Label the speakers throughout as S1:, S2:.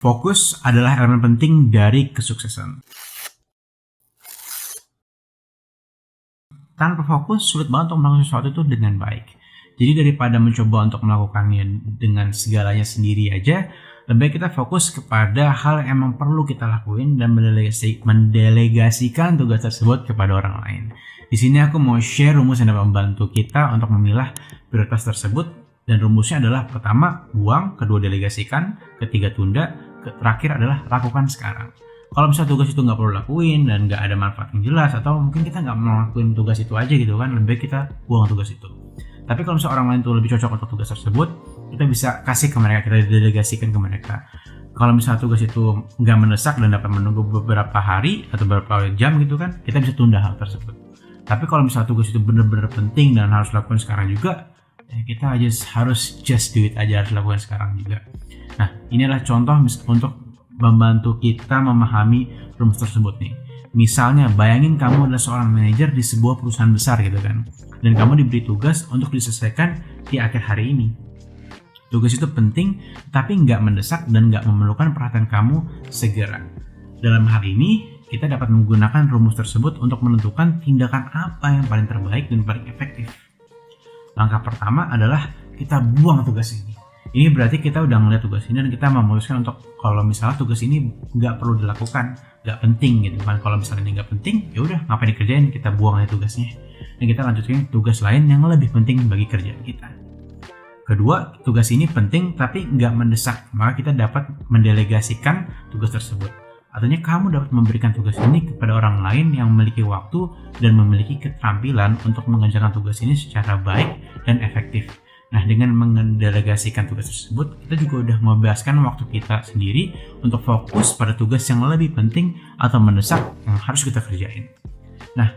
S1: Fokus adalah elemen penting dari kesuksesan. Tanpa fokus, sulit banget untuk melakukan sesuatu itu dengan baik. Jadi daripada mencoba untuk melakukannya dengan segalanya sendiri aja, lebih baik kita fokus kepada hal yang emang perlu kita lakuin dan mendelegasikan tugas tersebut kepada orang lain. Di sini aku mau share rumus yang dapat membantu kita untuk memilah prioritas tersebut. Dan rumusnya adalah pertama, buang, kedua delegasikan, ketiga tunda, terakhir adalah lakukan sekarang. Kalau misalnya tugas itu nggak perlu lakuin dan nggak ada manfaat yang jelas, atau mungkin kita nggak mau lakuin tugas itu aja gitu kan, lebih baik kita buang tugas itu. Tapi kalau misalnya orang lain tuh lebih cocok untuk tugas tersebut, kita bisa kasih ke mereka, kita delegasikan ke mereka. Kalau misalnya tugas itu nggak mendesak dan dapat menunggu beberapa hari atau beberapa jam gitu kan, kita bisa tunda hal tersebut. Tapi kalau misalnya tugas itu benar-benar penting dan harus lakukan sekarang juga, kita harus just do it aja, harus lakukan sekarang juga. Nah, ini adalah contoh untuk membantu kita memahami rumus tersebut nih. Misalnya, bayangin kamu adalah seorang manajer di sebuah perusahaan besar gitu kan, dan kamu diberi tugas untuk diselesaikan di akhir hari ini. Tugas itu penting, tapi nggak mendesak dan nggak memerlukan perhatian kamu segera. Dalam hal ini, kita dapat menggunakan rumus tersebut untuk menentukan tindakan apa yang paling terbaik dan paling efektif. Langkah pertama adalah kita buang tugas ini. Ini berarti kita udah ngeliat tugas ini dan kita memutuskan untuk kalau misalnya tugas ini nggak perlu dilakukan, nggak penting gitu kan. Kalau misalnya ini nggak penting, ya udah ngapain dikerjain, kita buang aja tugasnya. Dan kita lanjutkan tugas lain yang lebih penting bagi kerjaan kita. Kedua, tugas ini penting tapi nggak mendesak, maka kita dapat mendelegasikan tugas tersebut. Artinya kamu dapat memberikan tugas ini kepada orang lain yang memiliki waktu dan memiliki keterampilan untuk mengerjakan tugas ini secara baik dan efektif. Nah, dengan mendelegasikan tugas tersebut, kita juga udah membebaskan waktu kita sendiri untuk fokus pada tugas yang lebih penting atau mendesak yang harus kita kerjain. Nah,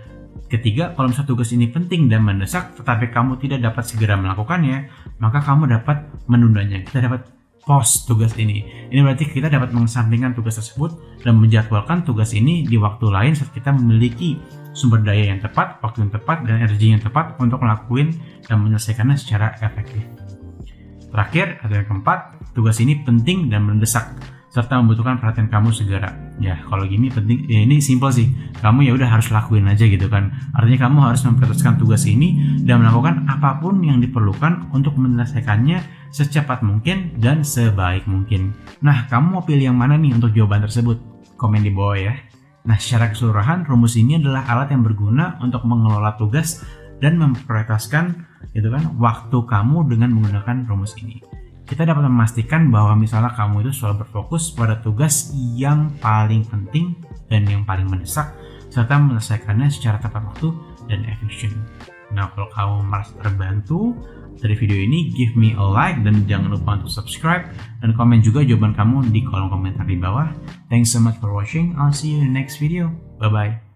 S1: ketiga, kalau misalnya tugas ini penting dan mendesak, tetapi kamu tidak dapat segera melakukannya, maka kamu dapat menundanya. Kita dapat pause tugas ini. Ini berarti kita dapat mengesampingkan tugas tersebut dan menjadwalkan tugas ini di waktu lain saat kita memiliki sumber daya yang tepat, waktu yang tepat, dan energi yang tepat untuk melakukan dan menyelesaikannya secara efektif. Terakhir, atau yang keempat, tugas ini penting dan mendesak serta membutuhkan perhatian kamu segera. Ya, kalau gini penting, ya ini simple sih. Kamu ya udah harus lakuin aja gitu kan. Artinya kamu harus memprioritaskan tugas ini dan melakukan apapun yang diperlukan untuk menyelesaikannya secepat mungkin dan sebaik mungkin. Nah, kamu mau pilih yang mana nih untuk jawaban tersebut? Komen di bawah ya. Nah, secara keseluruhan, rumus ini adalah alat yang berguna untuk mengelola tugas dan memprioritaskan gitu kan, waktu kamu dengan menggunakan rumus ini. Kita dapat memastikan bahwa misalnya kamu itu selalu berfokus pada tugas yang paling penting dan yang paling mendesak, serta menyelesaikannya secara tepat waktu dan efisien. Nah, kalau kamu merasa terbantu dari video ini, give me a like dan jangan lupa untuk subscribe dan komen juga jawaban kamu di kolom komentar di bawah. Thanks so much for watching. I'll see you in the next video. Bye bye.